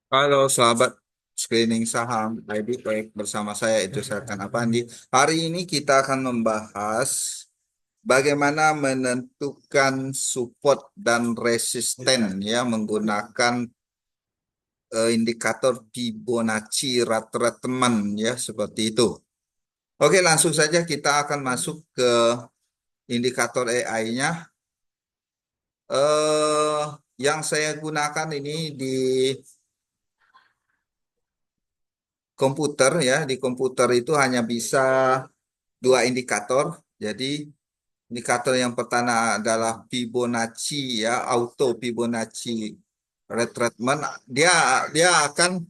Halo, sahabat screening saham ID Baik bersama saya itu Serkan Apandi. Hari ini kita akan membahas bagaimana menentukan support dan resisten ya menggunakan indikator Fibonacci retracement ya seperti itu. Oke, langsung saja kita akan masuk ke indikator AI-nya. Eh yang saya gunakan ini di komputer ya. Di komputer itu hanya bisa dua indikator. Jadi indikator yang pertama adalah Fibonacci ya, auto Fibonacci retracement. Dia dia akan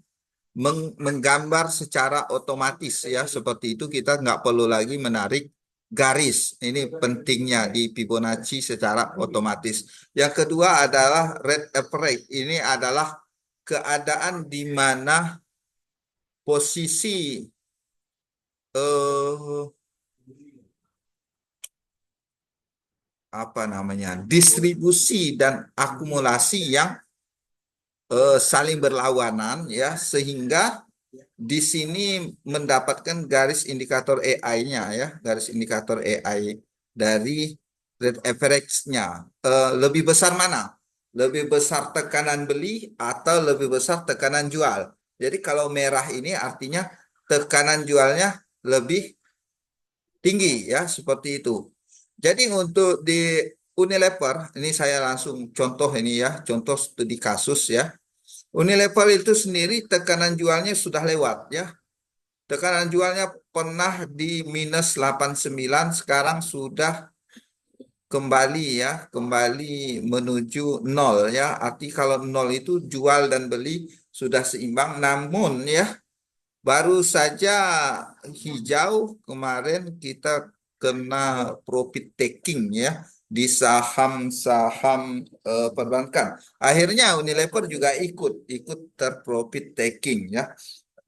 menggambar secara otomatis ya, seperti itu kita nggak perlu lagi menarik garis. Ini pentingnya di Fibonacci secara otomatis. Yang kedua adalah red average. Ini adalah keadaan di mana posisi eh apa namanya distribusi dan akumulasi yang saling berlawanan ya, sehingga di sini mendapatkan garis indikator AI-nya ya, garis indikator AI dari rate average-nya. Lebih besar mana? Lebih besar tekanan beli atau lebih besar tekanan jual? Jadi kalau merah ini artinya tekanan jualnya lebih tinggi ya, seperti itu. Jadi untuk di Unilever, ini saya langsung contoh ini ya, contoh studi kasus ya. Unilever itu sendiri tekanan jualnya sudah lewat ya. Tekanan jualnya pernah di minus 89, sekarang sudah kembali ya, kembali menuju nol ya. Arti kalau nol itu jual dan beli sudah seimbang, namun ya baru saja hijau kemarin kita kena profit taking ya di saham-saham perbankan. Akhirnya Unilever juga ikut terprofit taking ya.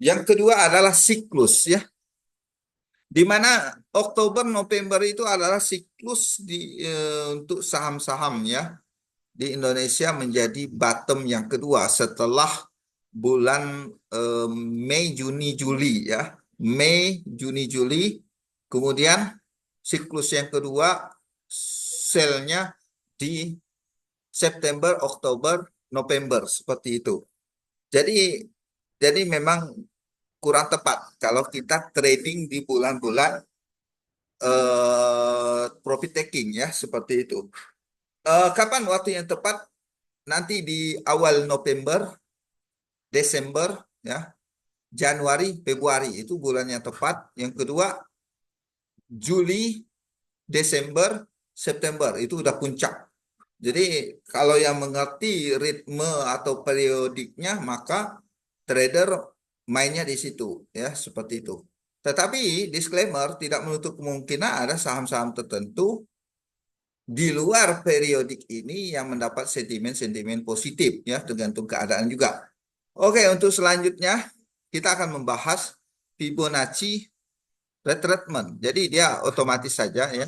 Yang kedua adalah siklus ya, di mana Oktober November itu adalah siklus untuk saham-saham ya di Indonesia menjadi bottom yang kedua setelah bulan Mei, Juni, Juli ya. Mei, Juni, Juli, kemudian siklus yang kedua selnya di September, Oktober, November seperti itu. Jadi jadi memang kurang tepat kalau kita trading di bulan-bulan profit taking ya seperti itu. Kapan waktu yang tepat? Nanti di awal November, Desember, ya, Januari, Februari itu bulan yang tepat. Yang kedua, Juli, Desember, September itu udah puncak. Jadi kalau yang mengerti ritme atau periodiknya, maka trader mainnya di situ, ya, seperti itu. Tetapi disclaimer tidak menutup kemungkinan ada saham-saham tertentu di luar periodik ini yang mendapat sentimen-sentimen positif, ya, tergantung keadaan juga. Oke, untuk selanjutnya kita akan membahas Fibonacci retracement. Jadi dia otomatis saja ya.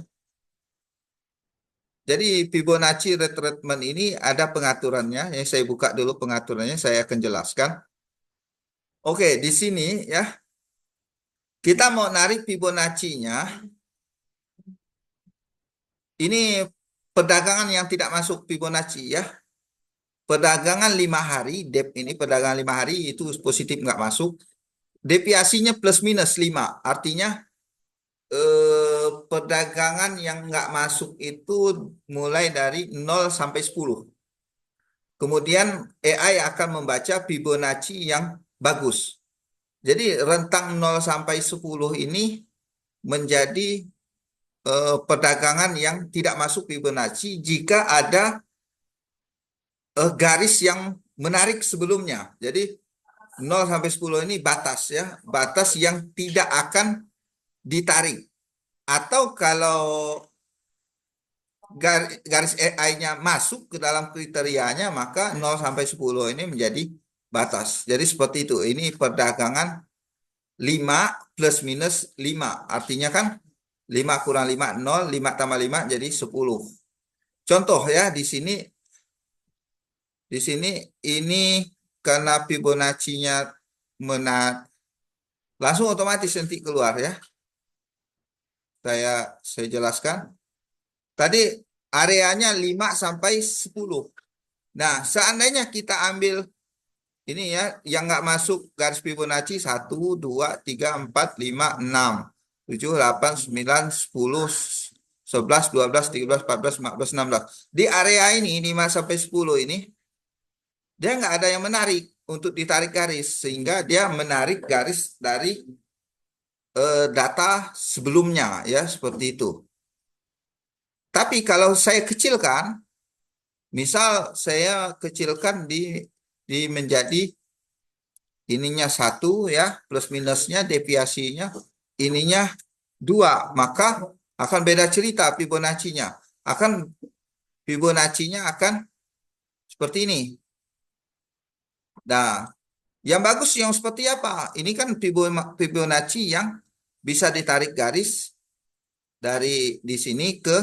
Jadi Fibonacci retracement ini ada pengaturannya. Yang saya buka dulu pengaturannya, saya akan jelaskan. Oke, di sini ya kita mau narik Fibonacci-nya. Ini perdagangan yang tidak masuk Fibonacci ya. Perdagangan 5 hari, DEP ini perdagangan 5 hari itu positif nggak masuk. Deviasinya plus minus 5, artinya perdagangan yang nggak masuk itu mulai dari 0 sampai 10. Kemudian AI akan membaca Fibonacci yang bagus. Jadi rentang 0 sampai 10 ini menjadi perdagangan yang tidak masuk Fibonacci jika ada garis yang menarik sebelumnya. Jadi 0 sampai 10 ini batas ya, batas yang tidak akan ditarik. Atau kalau garis AI-nya masuk ke dalam kriterianya, maka 0 sampai 10 ini menjadi batas. Jadi seperti itu. Ini perdagangan 5 plus minus 5. Artinya kan 5 kurang 5, 0, 5 tambah 5 jadi 10. Contoh ya, di sini ini karena Fibonacci-nya langsung otomatis nanti keluar ya. Saya jelaskan. Tadi areanya 5 sampai 10. Nah, seandainya kita ambil ini ya, yang nggak masuk garis Fibonacci 1, 2, 3, 4, 5, 6, 7, 8, 9, 10, 11, 12, 13, 14, 15, 16. Di area ini 5 sampai 10 ini dia nggak ada yang menarik untuk ditarik garis sehingga dia menarik garis dari data sebelumnya ya seperti itu. Tapi kalau saya kecilkan, misal saya kecilkan di menjadi ininya 1 ya, plus minusnya deviasinya ininya 2, maka akan beda cerita Fibonacci-nya. Fibonacci-nya akan seperti ini. Nah, yang bagus yang seperti apa? Ini kan Fibonacci yang bisa ditarik garis dari di sini ke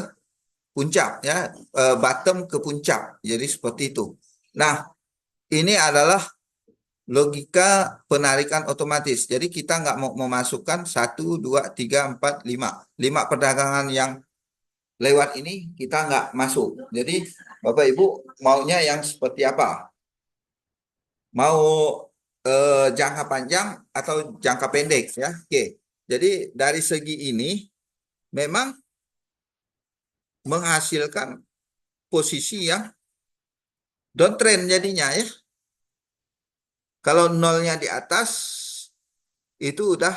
puncak ya, bottom ke puncak. Jadi seperti itu. Nah, ini adalah logika penarikan otomatis. Jadi kita nggak mau memasukkan 1, 2, 3, 4, 5. 5 perdagangan yang lewat ini kita nggak masuk. Jadi Bapak Ibu maunya yang seperti apa? Mau jangka panjang atau jangka pendek ya? Oke. Jadi dari segi ini memang menghasilkan posisi yang downtrend jadinya ya. Kalau nolnya di atas itu udah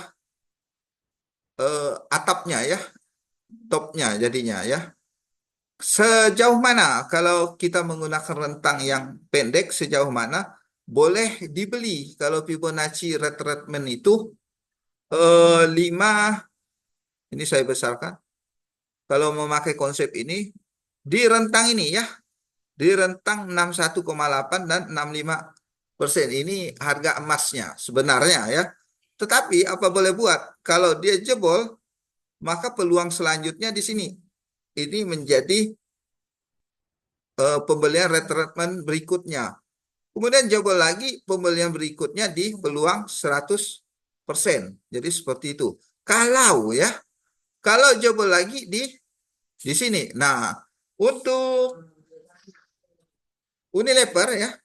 atapnya ya, topnya jadinya ya. Sejauh mana kalau kita menggunakan rentang yang pendek, sejauh mana boleh dibeli kalau Fibonacci retracement itu 5, ini saya besarkan. Kalau memakai konsep ini di rentang ini ya, di rentang 61,8 dan 65%. Ini harga emasnya sebenarnya ya. Tetapi apa boleh buat? Kalau dia jebol, maka peluang selanjutnya di sini. Ini menjadi pembelian retracement berikutnya. Kemudian jebol lagi pembelian berikutnya di peluang 100%. Jadi seperti itu. Kalau ya, kalau jebol lagi di sini. Nah, untuk Unilever ya,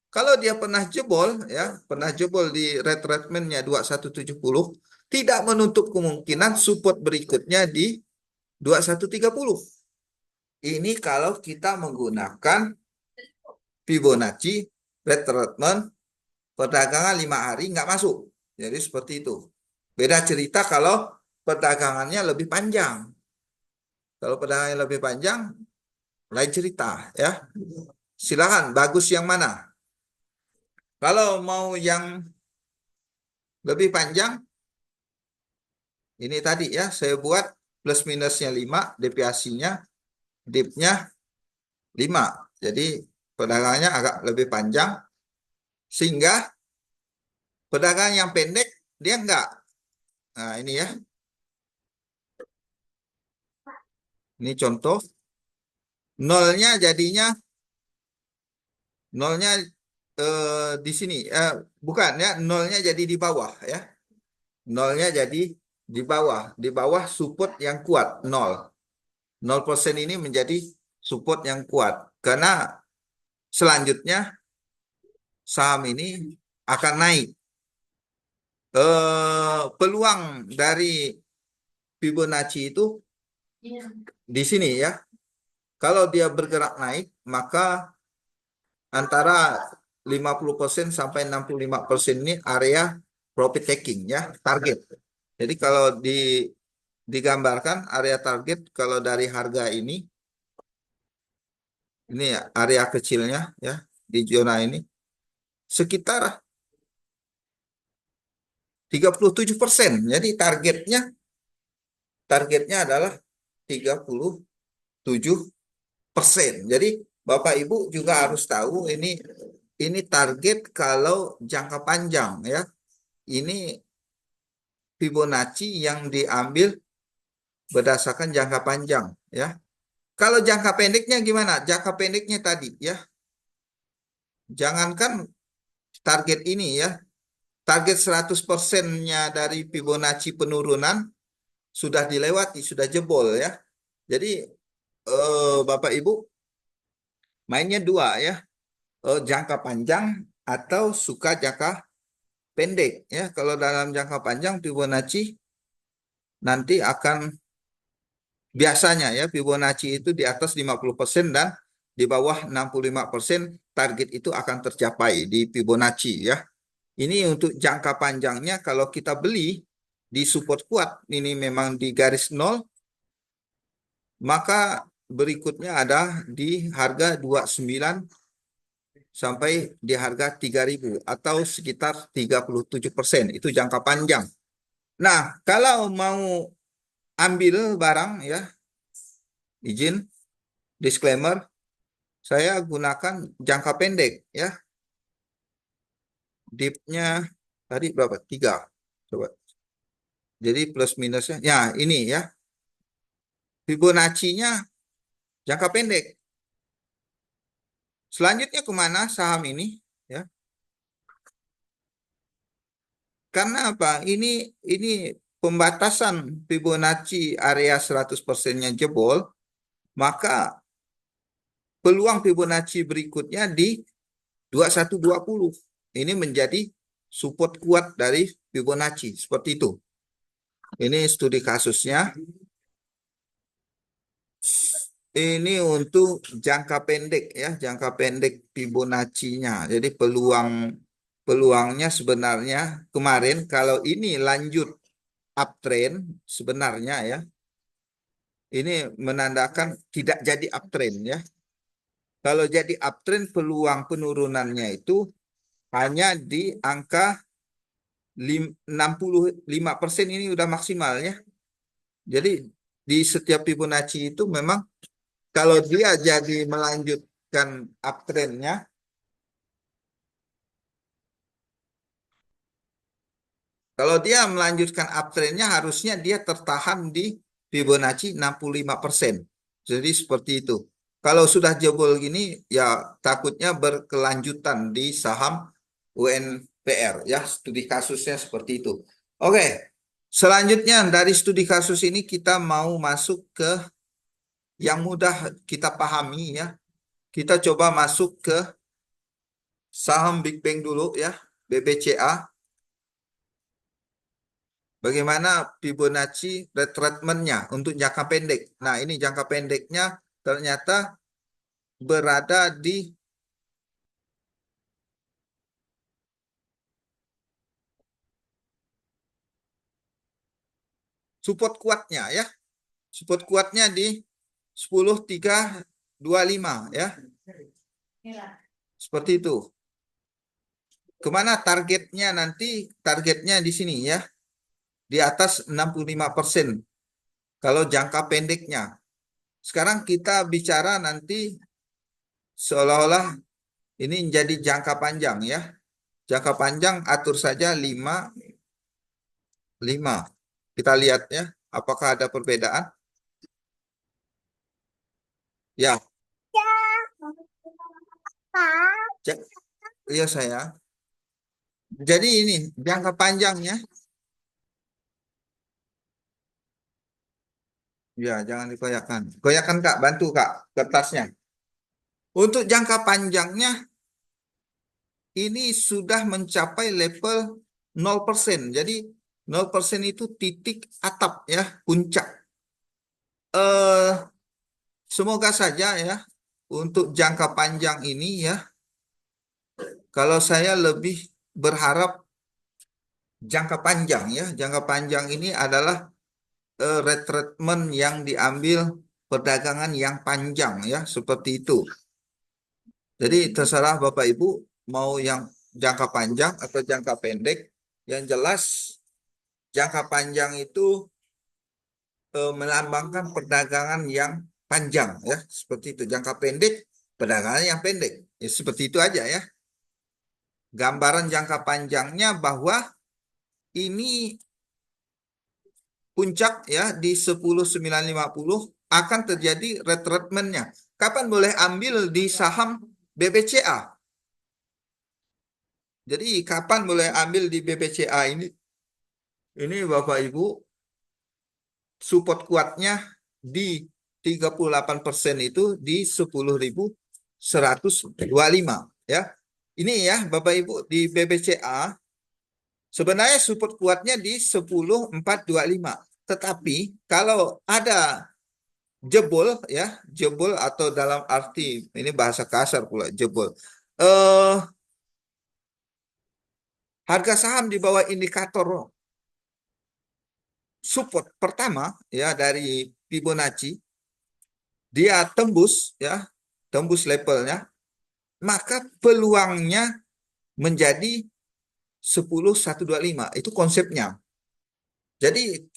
kalau dia pernah jebol ya, pernah jebol di retracement-nya 2170, tidak menutup kemungkinan support berikutnya di 2130. Ini kalau kita menggunakan Fibonacci retracement perdagangan 5 hari nggak masuk. Jadi seperti itu. Beda cerita kalau perdagangannya lebih panjang. Kalau perdagangannya lebih panjang, lain cerita ya. Silakan, bagus yang mana? Kalau mau yang lebih panjang, ini tadi ya, saya buat plus minusnya 5, deviasinya, dipnya 5. Jadi perdagangannya agak lebih panjang, sehingga pedagang yang pendek, dia enggak. Nah ini ya, ini contoh. Nolnya jadinya, nolnya di sini. Bukan ya, nolnya jadi di bawah ya. Nolnya jadi di bawah support yang kuat, 0. 0% ini menjadi support yang kuat. Karena selanjutnya saham ini akan naik. Peluang dari Fibonacci itu di sini ya. Kalau dia bergerak naik, maka antara 50% sampai 65% ini area profit taking ya, target. Jadi kalau digambarkan area target kalau dari harga ini ya area kecilnya ya di zona ini sekitar 37%. Jadi targetnya adalah 37%. Jadi Bapak Ibu juga harus tahu ini target kalau jangka panjang ya. Ini Fibonacci yang diambil berdasarkan jangka panjang ya. Kalau jangka pendeknya gimana? Jangka pendeknya tadi ya. Jangankan target ini ya. Target 100%-nya dari Fibonacci penurunan sudah dilewati, sudah jebol ya. Jadi Bapak Ibu mainnya dua ya, jangka panjang atau suka jangka pendek ya. Kalau dalam jangka panjang Fibonacci nanti akan biasanya ya Fibonacci itu di atas 50% dan di bawah 65% target itu akan tercapai di Fibonacci ya. Ini untuk jangka panjangnya kalau kita beli di support kuat ini memang di garis nol, maka berikutnya ada di harga 29 sampai di harga 3.000 atau sekitar 37%. Itu jangka panjang. Nah, kalau mau ambil barang ya, izin disclaimer, saya gunakan jangka pendek ya. Dipnya tadi berapa? 3. Coba. Jadi plus minusnya. Ya, ini ya. Fibonacci-nya jangka pendek. Selanjutnya kemana saham ini? Ya, karena apa? Ini pembatasan Fibonacci area 100%-nya jebol, maka peluang Fibonacci berikutnya di 2120. Ini menjadi support kuat dari Fibonacci, seperti itu. Ini studi kasusnya. Ini untuk jangka pendek ya, jangka pendek Fibonacci-nya. Jadi peluangnya sebenarnya kemarin kalau ini lanjut uptrend sebenarnya ya, ini menandakan tidak jadi uptrend ya. Kalau jadi uptrend peluang penurunannya itu hanya di angka 65% ini udah maksimal ya. Jadi di setiap Fibonacci itu memang kalau dia jadi melanjutkan uptrendnya, kalau dia melanjutkan uptrendnya harusnya dia tertahan di Fibonacci 65%. Jadi seperti itu. Kalau sudah jebol gini ya takutnya berkelanjutan di saham UNPR ya, studi kasusnya seperti itu. Oke. Selanjutnya dari studi kasus ini kita mau masuk ke yang mudah kita pahami ya. Kita coba masuk ke saham Big Bang dulu ya, BBCA. Bagaimana Fibonacci retracement-nya untuk jangka pendek. Nah, ini jangka pendeknya ternyata berada di support kuatnya ya. Support kuatnya di 10.325 ya. Seperti itu. Kemana targetnya nanti? Targetnya di sini ya. Di atas 65%. Kalau jangka pendeknya. Sekarang kita bicara nanti seolah-olah ini menjadi jangka panjang ya. Jangka panjang atur saja 5. Kita lihat ya, apakah ada perbedaan? Ya, iya saya. Jadi ini jangka panjangnya. Ya, jangan dikoyakkan. Koyakkan Kak, bantu Kak kertasnya. Untuk jangka panjangnya ini sudah mencapai level 0%. Jadi 0% itu titik atap ya, puncak. Eh semoga saja ya untuk jangka panjang ini ya, kalau saya lebih berharap jangka panjang ya, jangka panjang ini adalah retracement yang diambil perdagangan yang panjang ya, seperti itu. Jadi terserah Bapak Ibu mau yang jangka panjang atau jangka pendek. Yang jelas jangka panjang itu melambangkan perdagangan yang panjang ya, seperti itu. Jangka pendek perdagangan yang pendek. Ya, seperti itu aja ya. Gambaran jangka panjangnya bahwa ini puncak ya di 10.950 akan terjadi retracement-nya. Kapan boleh ambil di saham BBCA? Jadi kapan mulai ambil di BBCA ini? Ini Bapak Ibu, support kuatnya di 38% itu di 10.125 ya. Ini ya Bapak Ibu di BBCA sebenarnya support kuatnya di 10.425. Tetapi kalau ada jebol ya, jebol atau dalam arti ini bahasa kasar pula jebol. Eh Harga saham di bawah indikator support pertama ya dari Fibonacci dia tembus ya, tembus levelnya, maka peluangnya menjadi 10.125. Itu konsepnya. Jadi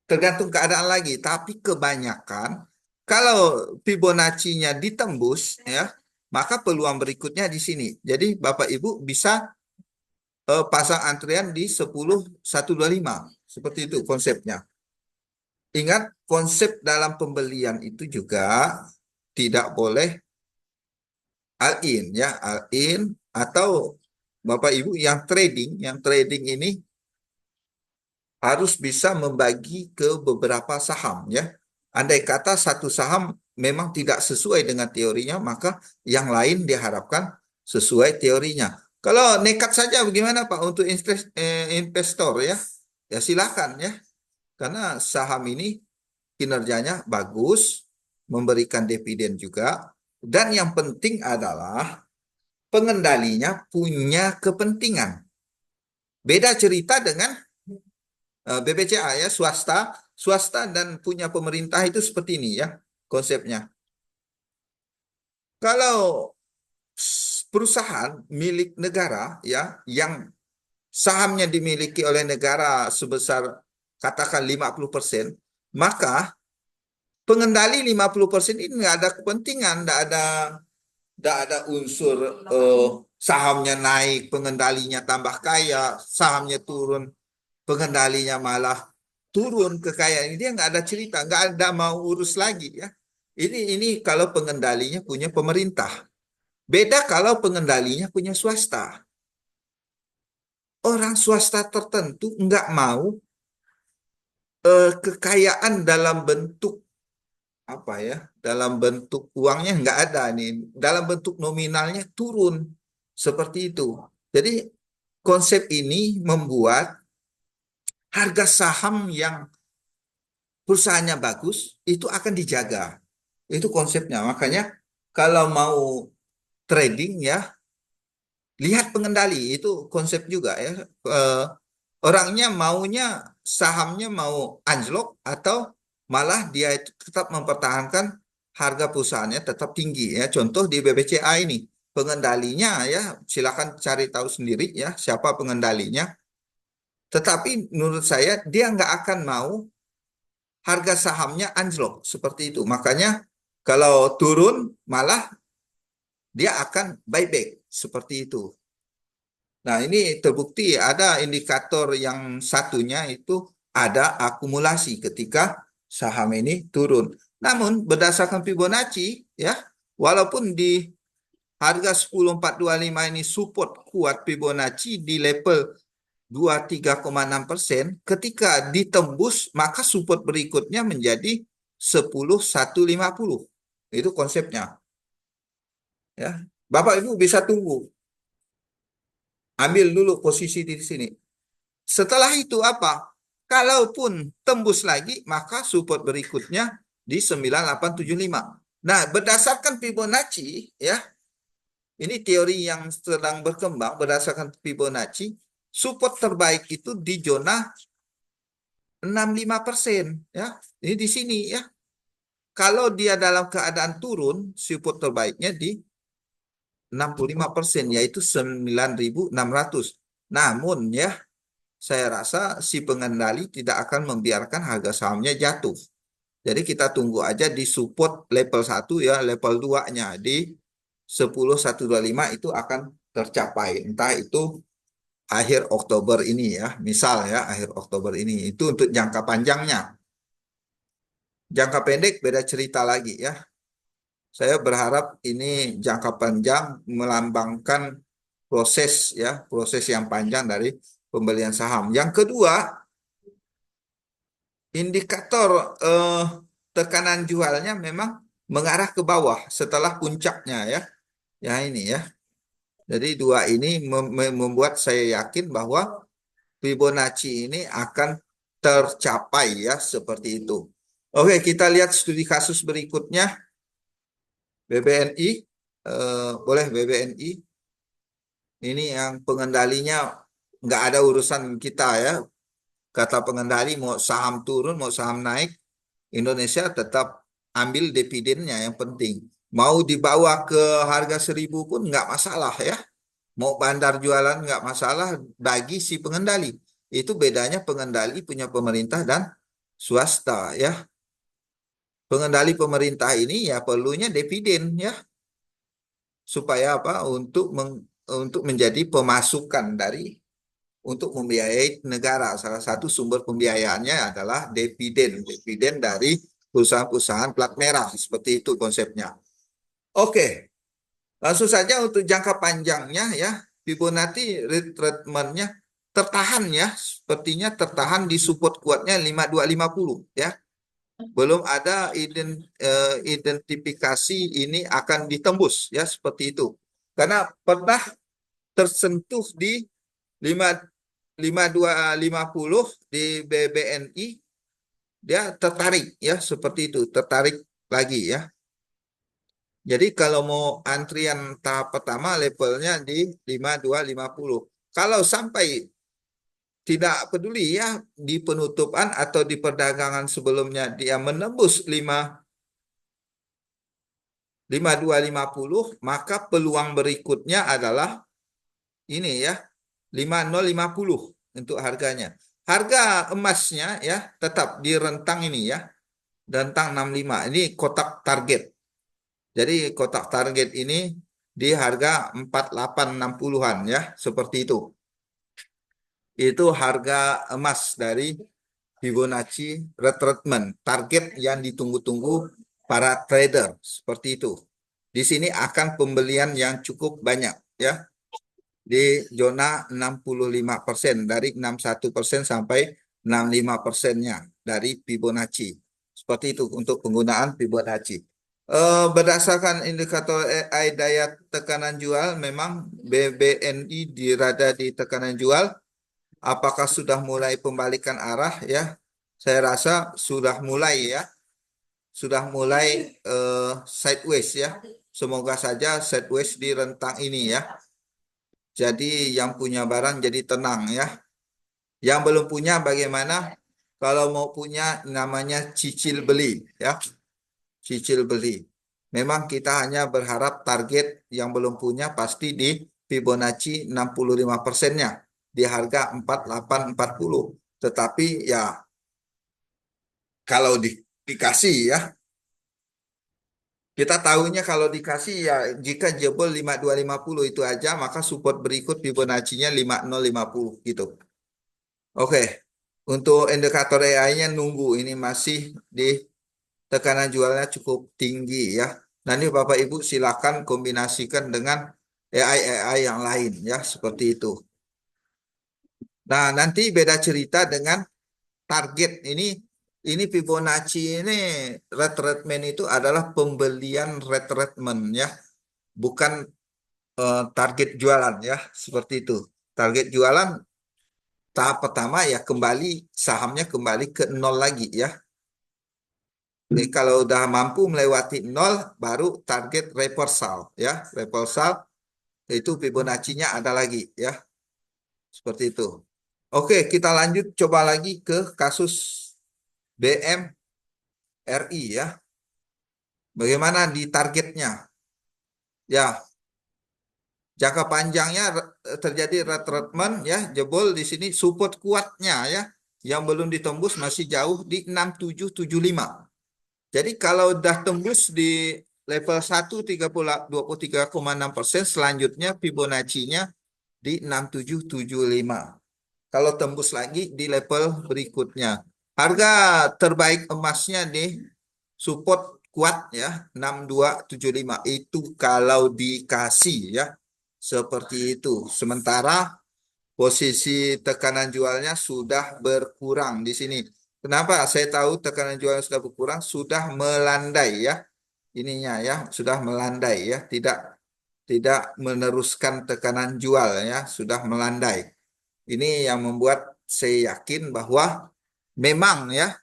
tergantung keadaan lagi, tapi kebanyakan kalau Fibonacci-nya ditembus ya, maka peluang berikutnya di sini. Jadi Bapak Ibu bisa pasang antrian di 10.125. Seperti itu konsepnya. Ingat, konsep dalam pembelian itu juga tidak boleh all in ya, all in atau Bapak Ibu yang trading ini harus bisa membagi ke beberapa saham ya. Andai kata satu saham memang tidak sesuai dengan teorinya, maka yang lain diharapkan sesuai teorinya. Kalau nekat saja bagaimana Pak untuk investor ya? Ya silakan ya. Karena saham ini kinerjanya bagus, memberikan dividen juga, dan yang penting adalah pengendalinya punya kepentingan. Beda cerita dengan BBCA ya, swasta, swasta dan punya pemerintah itu seperti ini ya konsepnya. Kalau perusahaan milik negara ya yang sahamnya dimiliki oleh negara sebesar katakan 50%, maka pengendali 50% ini nggak ada kepentingan, nggak ada unsur sahamnya naik, pengendalinya tambah kaya, sahamnya turun, pengendalinya malah turun kekayaan ini, dia nggak ada cerita, nggak ada mau urus lagi ya. Ini kalau pengendalinya punya pemerintah. Beda kalau pengendalinya punya swasta. Orang swasta tertentu nggak mau kekayaan dalam bentuk apa ya, dalam bentuk uangnya nggak ada nih, dalam bentuk nominalnya turun seperti itu. Jadi konsep ini membuat harga saham yang perusahaannya bagus itu akan dijaga. Itu konsepnya. Makanya kalau mau trading ya lihat pengendali, itu konsep juga ya. Eh, Orangnya maunya sahamnya mau anjlok atau malah dia itu tetap mempertahankan harga perusahaannya tetap tinggi ya. Contoh di BBCA ini pengendalinya ya silakan cari tahu sendiri ya siapa pengendalinya. Tetapi menurut saya dia nggak akan mau harga sahamnya anjlok seperti itu. Makanya kalau turun malah dia akan buyback seperti itu. Nah, ini terbukti ada indikator yang satunya itu ada akumulasi ketika saham ini turun. Namun berdasarkan Fibonacci ya, walaupun di harga 10.425 ini support kuat Fibonacci di level 23,6%, ketika ditembus maka support berikutnya menjadi 10.150. Itu konsepnya ya. Bapak Ibu bisa tunggu, ambil dulu posisi di sini. Setelah itu apa? Kalaupun tembus lagi, maka support berikutnya di 9875. Nah, berdasarkan Fibonacci, ya, ini teori yang sedang berkembang berdasarkan Fibonacci, support terbaik itu di zona 65%, ya. Ini di sini ya. Kalau dia dalam keadaan turun, support terbaiknya di 65%, yaitu 9.600. Namun ya, saya rasa si pengendali tidak akan membiarkan harga sahamnya jatuh. Jadi kita tunggu aja di support level 1 ya, level 2-nya di 10.125 itu akan tercapai. Entah itu akhir Oktober ini ya, misal ya akhir Oktober ini. Itu untuk jangka panjangnya. Jangka pendek beda cerita lagi ya. Saya berharap ini jangka panjang melambangkan proses ya, proses yang panjang dari pembelian saham. Yang kedua, indikator tekanan jualnya memang mengarah ke bawah setelah puncaknya ya. Ya ini ya. Jadi dua ini membuat saya yakin bahwa Fibonacci ini akan tercapai ya seperti itu. Oke, kita lihat studi kasus berikutnya BBNI. Boleh BBNI. Ini yang pengendalinya nggak ada urusan kita ya. Kata pengendali mau saham turun, mau saham naik, Indonesia tetap ambil dividennya yang penting. Mau dibawa ke harga 1.000 pun nggak masalah ya. Mau bandar jualan nggak masalah bagi si pengendali. Itu bedanya pengendali punya pemerintah dan swasta ya. Pengendali pemerintah ini ya perlunya dividen ya. Supaya apa? Untuk menjadi pemasukan dari untuk membiayai negara. Salah satu sumber pembiayaannya adalah dividen, dividen dari perusahaan-perusahaan plat merah. Seperti itu konsepnya. Oke, langsung saja untuk jangka panjangnya ya, Fibonacci retracement-nya tertahan ya, sepertinya tertahan di support kuatnya 5250 ya. Belum ada identifikasi ini akan ditembus ya seperti itu. Karena pernah tersentuh di 5 5250 di BBNI, dia tertarik ya seperti itu, tertarik lagi ya. Jadi kalau mau antrian tahap pertama levelnya di 5250. Kalau sampai tidak peduli ya di penutupan atau di perdagangan sebelumnya dia menembus 5250, maka peluang berikutnya adalah ini ya 5050 untuk harganya. Harga emasnya ya tetap di rentang ini ya, rentang 65. Ini kotak target. Jadi kotak target ini di harga 4860-an ya, seperti itu. Itu harga emas dari Fibonacci retracement, target yang ditunggu-tunggu para trader, seperti itu. Di sini akan pembelian yang cukup banyak ya, di zona 65%, dari 61% sampai 65%-nya dari Fibonacci. Seperti itu untuk penggunaan Fibonacci. Berdasarkan indikator AI daya tekanan jual, memang BBNI dirada di tekanan jual. Apakah sudah mulai pembalikan arah ya? Saya rasa sudah mulai ya, sudah mulai sideways ya. Semoga saja sideways di rentang ini ya. Jadi yang punya barang jadi tenang ya. Yang belum punya bagaimana? Kalau mau punya namanya cicil beli ya. Cicil beli. Memang kita hanya berharap target yang belum punya pasti di Fibonacci 65%-nya di harga 4840. Tetapi ya kalau dikasih ya, kita tahunya kalau dikasih ya jika jebol 5250 itu aja maka support berikut Fibonacci-nya 5050 gitu. Oke, untuk indikator AI-nya nunggu ini masih di tekanan jualnya cukup tinggi ya. Nanti Bapak Ibu silakan kombinasikan dengan AI-AI yang lain ya, seperti itu. Nah, nanti beda cerita dengan target ini Fibonacci ini retracement itu adalah pembelian retracement ya, bukan target jualan ya, seperti itu. Target jualan tahap pertama ya kembali sahamnya kembali ke nol lagi ya. Jadi kalau udah mampu melewati nol baru target reversal ya. Reversal itu Fibonacci-nya ada lagi ya. Seperti itu. Oke, kita lanjut coba lagi ke kasus BMRI ya. Bagaimana di targetnya? Ya, jangka panjangnya terjadi retracement ya, jebol di sini support kuatnya ya. Yang belum ditembus masih jauh di 6775. Jadi kalau udah tembus di level 1 23,6%, selanjutnya Fibonacci-nya di 6775. Kalau tembus lagi di level berikutnya. Harga terbaik emasnya di support kuat ya 6275 itu kalau dikasih ya Seperti itu. Sementara posisi tekanan jualnya sudah berkurang di sini. Kenapa saya tahu tekanan jualnya sudah berkurang? Sudah melandai ya. Ininya ya, sudah melandai ya, tidak meneruskan tekanan jual ya, sudah melandai. Ini yang membuat saya yakin bahwa memang ya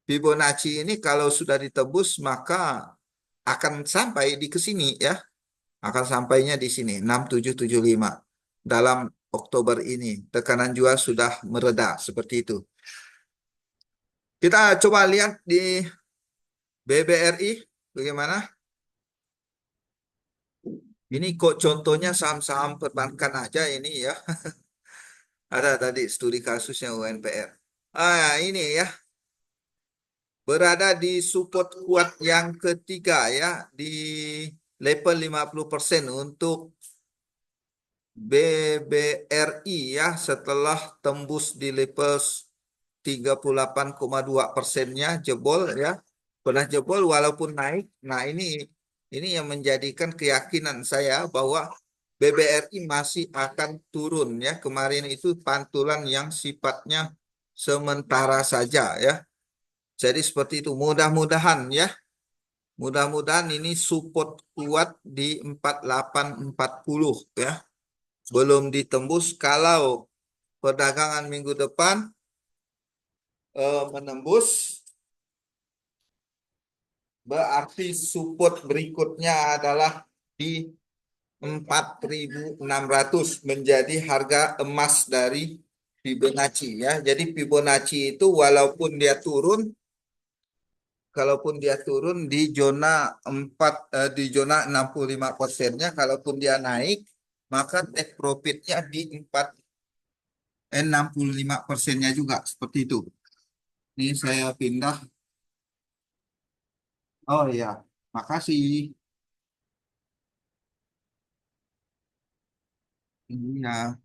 Fibonacci ini kalau sudah ditebus maka akan sampai di ke sini ya, akan sampainya di sini 6775 dalam Oktober ini. Tekanan jual sudah mereda seperti itu. Kita coba lihat di BBRI bagaimana. Ini kok contohnya saham-saham perbankan aja ini ya. Ada tadi studi kasusnya UNPR. Ini ya berada di support kuat yang ketiga ya di level 50% untuk BBRI ya setelah tembus di level 38,2%-nya jebol ya. Pernah jebol walaupun naik. Nah, ini yang menjadikan keyakinan saya bahwa BBRI masih akan turun ya. Kemarin itu pantulan yang sifatnya sementara saja ya. Jadi seperti itu. Mudah-mudahan ya. Mudah-mudahan ini support kuat di 4840 ya. Belum ditembus kalau perdagangan minggu depan menembus berarti support berikutnya adalah di 4.600 menjadi harga emas dari Fibonacci ya. Jadi Fibonacci itu kalaupun dia turun di zona 65%-nya, kalaupun dia naik maka take profitnya di 65%-nya juga seperti itu. Ini saya pindah. Oh ya, makasih. Iya.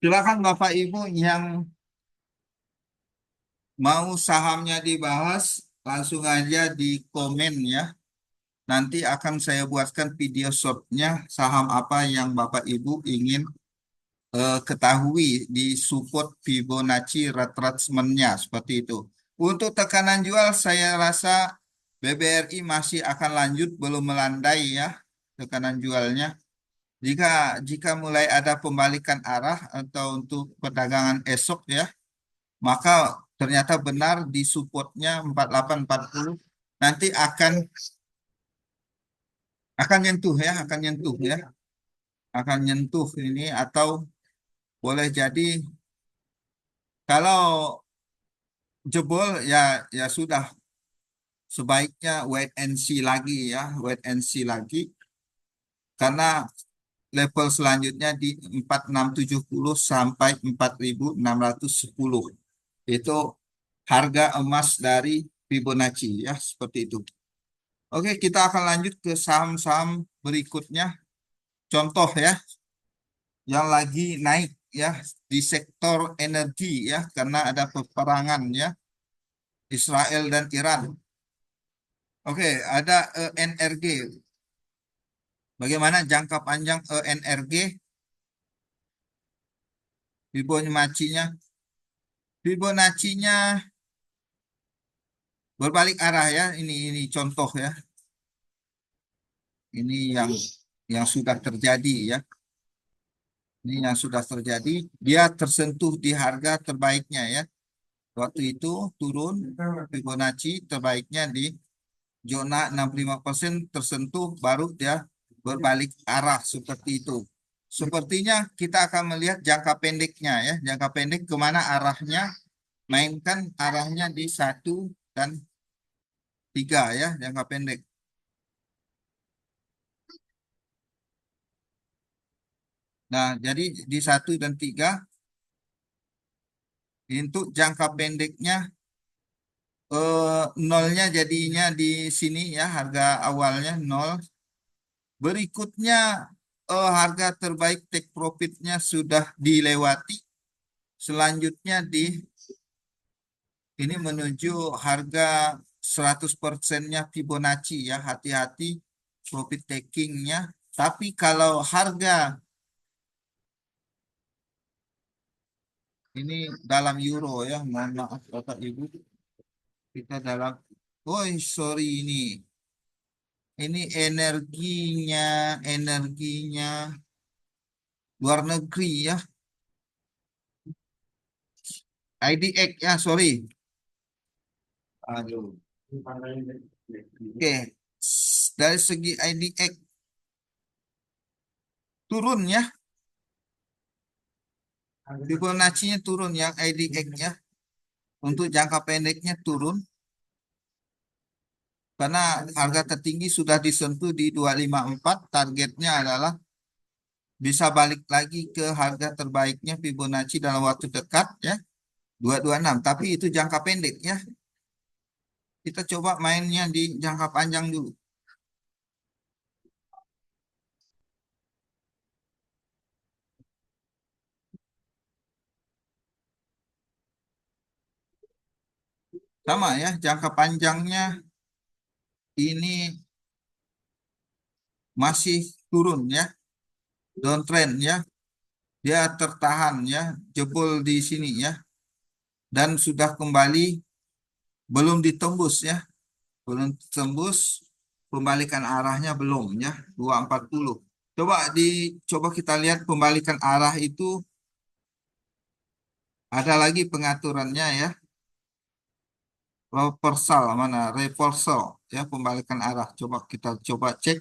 Silakan Bapak Ibu yang mau sahamnya dibahas, langsung aja di komen ya. Nanti akan saya buatkan video shortnya saham apa yang Bapak Ibu ingin ketahui di support Fibonacci retracement-nya seperti itu. Untuk tekanan jual saya rasa BBRI masih akan lanjut belum melandai ya tekanan jualnya. Jika jika mulai ada pembalikan arah atau untuk perdagangan esok ya, maka ternyata benar di supportnya 4840 nanti akan nyentuh ya, akan nyentuh ini atau boleh jadi kalau jebol ya sudah sebaiknya wait and see lagi ya, wait and see lagi karena level selanjutnya di 4670 sampai 4610. Itu harga emas dari Fibonacci ya, seperti itu. Oke, kita akan lanjut ke saham-saham berikutnya. Contoh ya, yang lagi naik ya di sektor energi ya, karena ada peperangan ya, Israel dan Iran. Oke, ada ENRG. Bagaimana jangka panjang ENRG? Fibonacci-nya? Fibonacci-nya berbalik arah ya. Ini contoh ya. Ini yang sudah terjadi ya. Ini yang sudah terjadi. Dia tersentuh di harga terbaiknya ya. Waktu itu turun Fibonacci terbaiknya di zona 65% tersentuh baru dia berbalik arah seperti itu. Sepertinya kita akan melihat jangka pendeknya ya. Jangka pendek kemana arahnya. Mainkan arahnya di 1 dan 3 ya jangka pendek. Nah, jadi di 1 dan 3 untuk jangka pendeknya nolnya jadinya di sini ya harga awalnya nol. Berikutnya harga terbaik take profitnya sudah dilewati. Selanjutnya di ini menuju harga 100%-nya Fibonacci ya, hati-hati profit taking-nya. Tapi kalau harga ini dalam euro ya, mohon maaf Bapak Ibu, kita dalam, oh sorry ini energinya luar negeri ya, IDX ya, sorry. Aduh. Oke, dari segi IDX turun ya, Fibonacci-nya turun yang IDX ya. Untuk jangka pendeknya turun karena harga tertinggi sudah disentuh di 254, targetnya adalah bisa balik lagi ke harga terbaiknya Fibonacci dalam waktu dekat ya, 226. Tapi itu jangka pendek ya. Kita coba mainnya di jangka panjang dulu. Sama ya, jangka panjangnya ini masih turun ya, downtrend ya. Dia tertahan ya, jebol di sini ya. Dan sudah kembali belum ditembus ya. Belum tembus, pembalikan arahnya belum ya, 240. Coba kita lihat pembalikan arah itu ada lagi pengaturannya ya. Reversal mana? Reversal ya, pembalikan arah. Coba cek.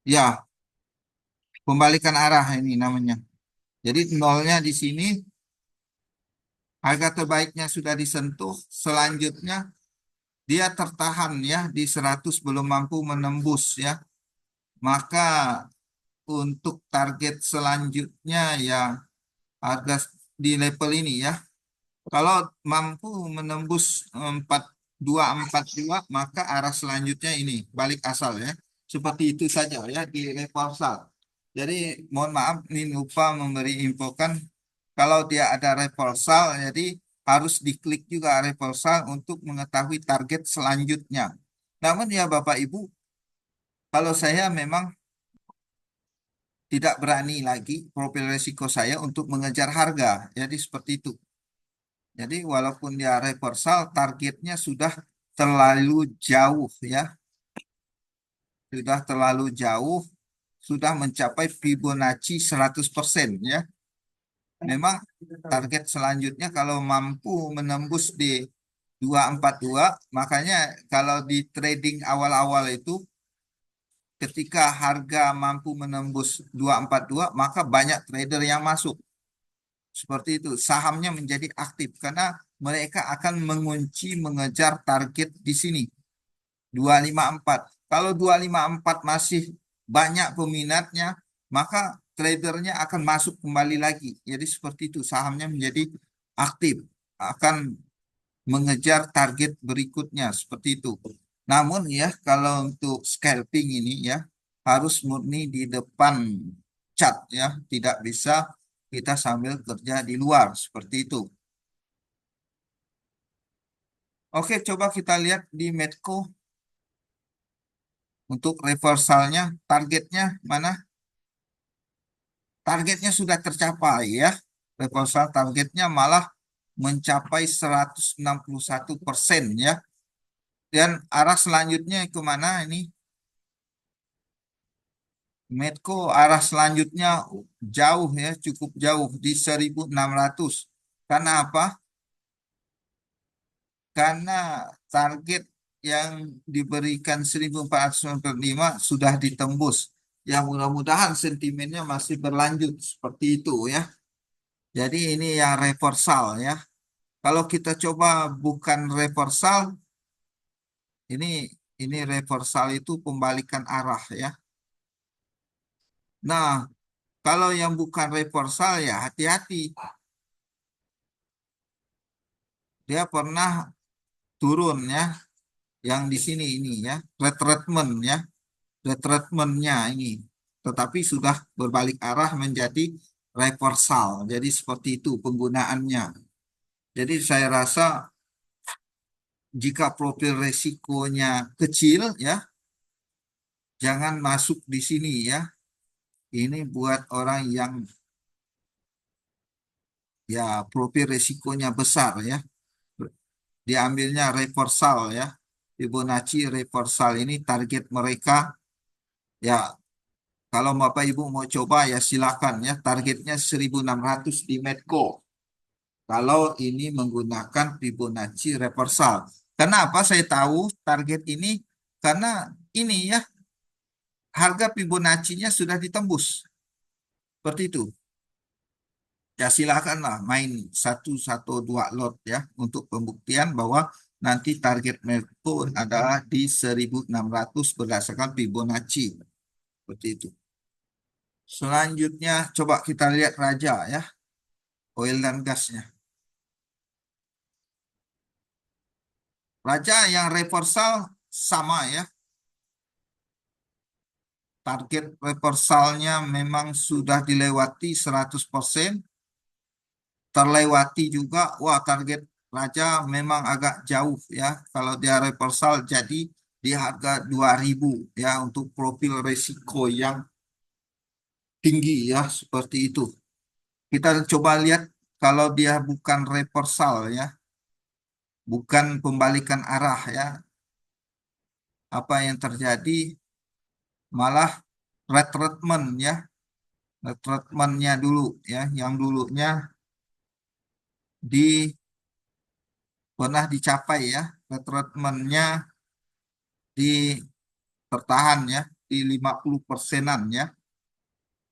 Ya, pembalikan arah ini namanya. Jadi nolnya di sini, harga terbaiknya sudah disentuh. Selanjutnya dia tertahan ya di 100, belum mampu menembus ya. Maka untuk target selanjutnya ya harga di level ini ya. Kalau mampu menembus 4242, maka arah selanjutnya ini balik asal ya. Seperti itu saja ya di reversal. Jadi mohon maaf ini lupa memberi infokan kalau dia ada reversal, jadi harus diklik juga reversal untuk mengetahui target selanjutnya. Namun ya Bapak Ibu, kalau saya memang tidak berani lagi profil resiko saya untuk mengejar harga. Jadi seperti itu. Jadi walaupun dia reversal, targetnya sudah terlalu jauh ya. Sudah terlalu jauh, sudah mencapai Fibonacci 100% ya. Memang target selanjutnya kalau mampu menembus di 242, makanya kalau di trading awal-awal itu ketika harga mampu menembus 242, maka banyak trader yang masuk. Seperti itu, sahamnya menjadi aktif karena mereka akan mengunci mengejar target di sini 254. Kalau 254 masih banyak peminatnya, maka tradernya akan masuk kembali lagi. Jadi seperti itu, sahamnya menjadi aktif, akan mengejar target berikutnya seperti itu. Namun ya, kalau untuk scalping ini ya harus murni di depan chart ya, tidak bisa kita sambil kerja di luar seperti itu. Oke, coba kita lihat di Medco untuk reversalnya, targetnya mana? Targetnya sudah tercapai ya. Reversal targetnya malah mencapai 161% ya. Dan arah selanjutnya kemana ini? Medco arah selanjutnya jauh ya, cukup jauh di 1600. Karena apa? Karena target yang diberikan 1495 sudah ditembus. Ya mudah-mudahan sentimennya masih berlanjut seperti itu ya. Jadi ini yang reversal ya. Kalau kita coba bukan reversal, ini reversal itu pembalikan arah ya. Nah, kalau yang bukan reversal ya hati-hati. Dia pernah turun ya, yang di sini ini ya, retracement ya, retracementnya ini. Tetapi sudah berbalik arah menjadi reversal. Jadi seperti itu penggunaannya. Jadi saya rasa jika profil resikonya kecil ya, jangan masuk di sini ya. Ini buat orang yang ya profil resikonya besar ya. Diambilnya reversal ya. Fibonacci reversal ini target mereka ya. Kalau Bapak Ibu mau coba ya silakan ya. Targetnya 1600 di Medco. Kalau ini menggunakan Fibonacci reversal. Kenapa saya tahu target ini? Karena ini ya harga Fibonacci-nya sudah ditembus. Seperti itu. Ya silakanlah main satu satu dua lot ya untuk pembuktian bahwa nanti target Merko adalah di 1600 berdasarkan Fibonacci. Seperti itu. Selanjutnya coba kita lihat Raja ya, oil dan gasnya. Raja yang reversal sama ya. Target reversalnya memang sudah dilewati 100%. Terlewati juga, wah target Raja memang agak jauh ya. Kalau dia reversal jadi di harga 2000 ya untuk profil resiko yang tinggi ya seperti itu. Kita coba lihat kalau dia bukan reversal ya, bukan pembalikan arah ya. Apa yang terjadi malah retreatment ya. Retreatmentnya dulu ya, yang dulunya di pernah dicapai ya. Retreatmentnya di tertahan ya di 50 persenan ya.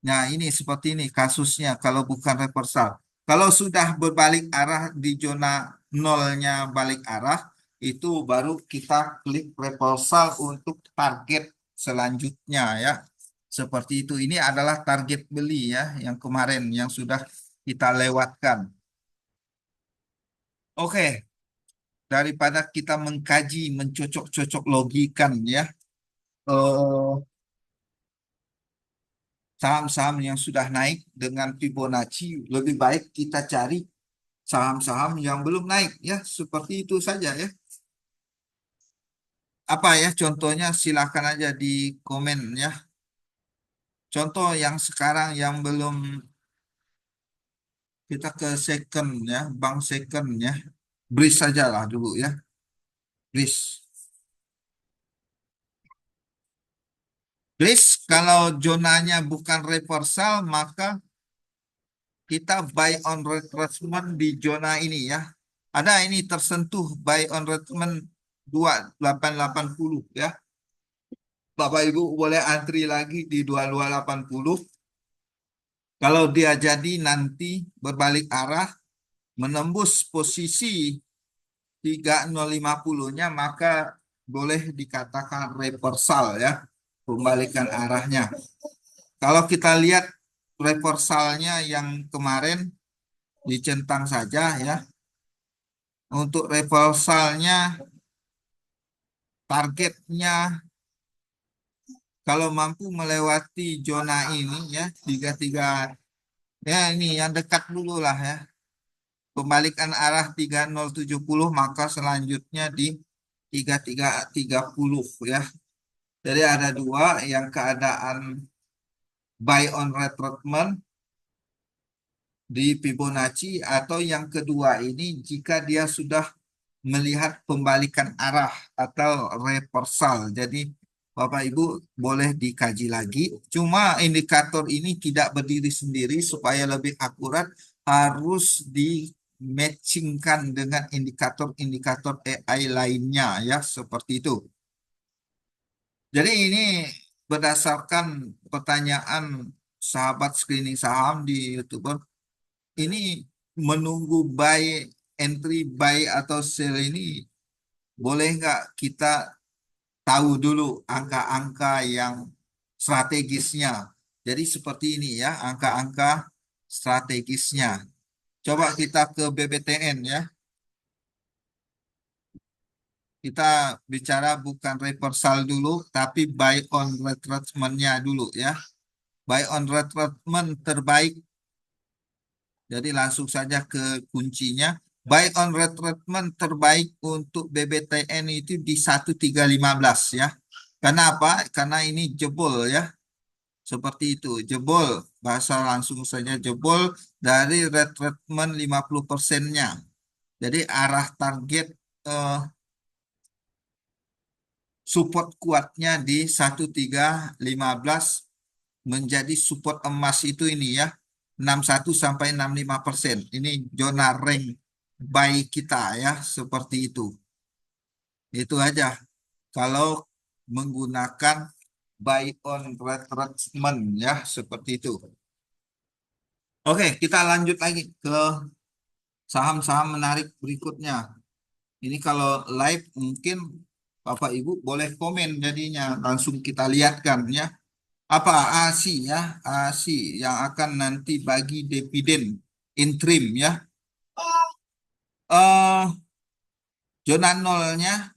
Nah ini seperti ini kasusnya kalau bukan reversal. Kalau sudah berbalik arah di zona nolnya balik arah, itu baru kita klik reversal untuk target selanjutnya ya. Seperti itu. Ini adalah target beli ya yang kemarin yang sudah kita lewatkan. Oke, daripada kita mengkaji, mencocok-cocok logikan ya. eh, Saham-saham yang sudah naik dengan Fibonacci, lebih baik kita cari saham-saham yang belum naik ya, seperti itu saja ya. Apa ya contohnya silakan aja di komen ya. Contoh yang sekarang yang belum kita ke second ya, bank second ya. Breeze saja lah dulu ya. Breeze. Breeze kalau zonanya bukan reversal maka kita buy on retracement di zona ini ya. Ada ini tersentuh buy on retracement 2880 ya. Bapak Ibu boleh antri lagi di 2280. Kalau dia jadi nanti berbalik arah menembus posisi 3050-nya maka boleh dikatakan reversal ya, pembalikan arahnya. Kalau kita lihat reversalnya yang kemarin dicentang saja ya. Untuk reversalnya targetnya kalau mampu melewati zona ini ya 33 ya ini yang dekat dulu lah ya. Pembalikan arah 3070 maka selanjutnya di 3330 ya. Jadi ada dua yang keadaan buy on retracement di Fibonacci atau yang kedua ini jika dia sudah melihat pembalikan arah atau reversal. Jadi Bapak Ibu boleh dikaji lagi. Cuma indikator ini tidak berdiri sendiri supaya lebih akurat harus di matchingkan dengan indikator-indikator AI lainnya ya seperti itu. Jadi ini berdasarkan pertanyaan sahabat screening saham di YouTuber ini menunggu buy entry buy atau sell ini boleh nggak kita tahu dulu angka-angka yang strategisnya. Jadi seperti ini ya angka-angka strategisnya. Coba kita ke BBTN ya. Kita bicara bukan reversal dulu tapi buy on retracement-nya dulu ya. Buy on retracement terbaik. Jadi langsung saja ke kuncinya. Buy on retracement terbaik untuk BBTN itu di 1315 ya. Kenapa? Karena ini jebol ya. Seperti itu, jebol. Bahasa langsung saja jebol dari retracement 50%-nya. Jadi arah target eh, support kuatnya di 1315 menjadi support emas itu ini ya. 61 sampai 65%. Ini zona rank buy kita ya, seperti itu. Itu aja. Kalau menggunakan buy on retracement ya, seperti itu. Oke, kita lanjut lagi ke saham-saham menarik berikutnya. Ini kalau live mungkin Bapak Ibu boleh komen jadinya langsung kita lihatkan ya. Apa ASI ya, ASI yang akan nanti bagi dividen interim ya. eh Zona nolnya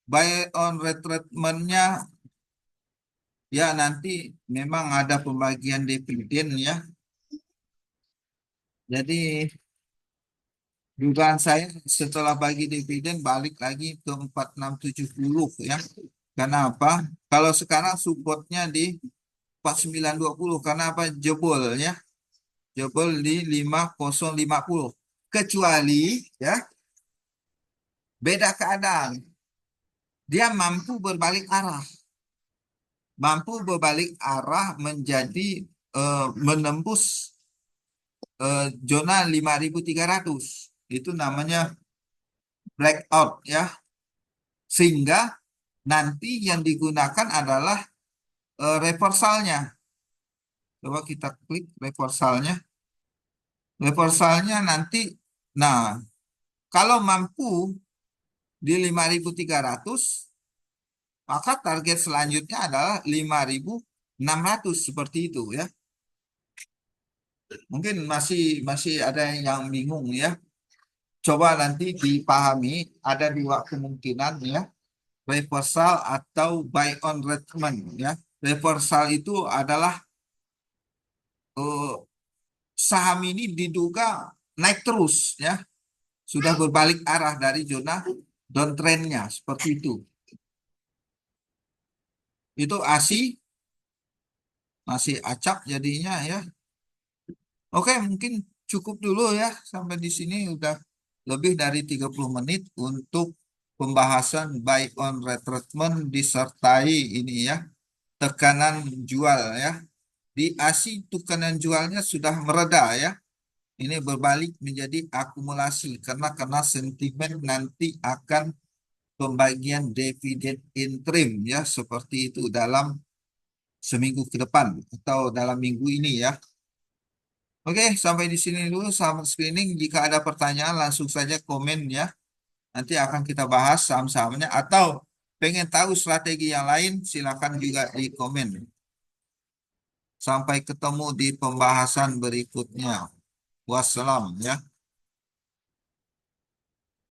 buy on retracement-nya ya nanti memang ada pembagian dividen ya. Jadi dugaan saya setelah bagi dividen balik lagi ke 4670 ya. Kenapa? Kalau sekarang supportnya di 4920 karena apa? Jebol ya. Jebol di 5050. Kecuali ya beda keadaan. Dia mampu berbalik arah. Mampu berbalik arah menjadi menembus zona 5300. Itu namanya breakout ya. Sehingga nanti yang digunakan adalah reversalnya. Coba kita klik reversalnya. Reversalnya nanti, nah kalau mampu di 5300, maka target selanjutnya adalah 5600 seperti itu ya. Mungkin masih masih ada yang bingung ya. Coba nanti dipahami ada dua kemungkinan ya. Reversal atau buy on retrenchment ya. Reversal itu adalah eh, saham ini diduga naik terus ya. Sudah berbalik arah dari zona downtrendnya seperti itu. Itu ASI masih acak jadinya ya. Oke, mungkin cukup dulu ya. Sampai di sini udah lebih dari 30 menit untuk pembahasan buy on retracement disertai ini ya, tekanan jual ya. Di ASI tekanan jualnya sudah mereda ya. Ini berbalik menjadi akumulasi karena sentimen nanti akan pembagian dividen interim ya, seperti itu dalam seminggu ke depan atau dalam minggu ini ya. Oke, sampai di sini dulu sahabat screening. Jika ada pertanyaan langsung saja komen ya. Nanti akan kita bahas saham-sahamnya atau pengen tahu strategi yang lain silakan juga di komen. Sampai ketemu di pembahasan berikutnya. Wassalam ya.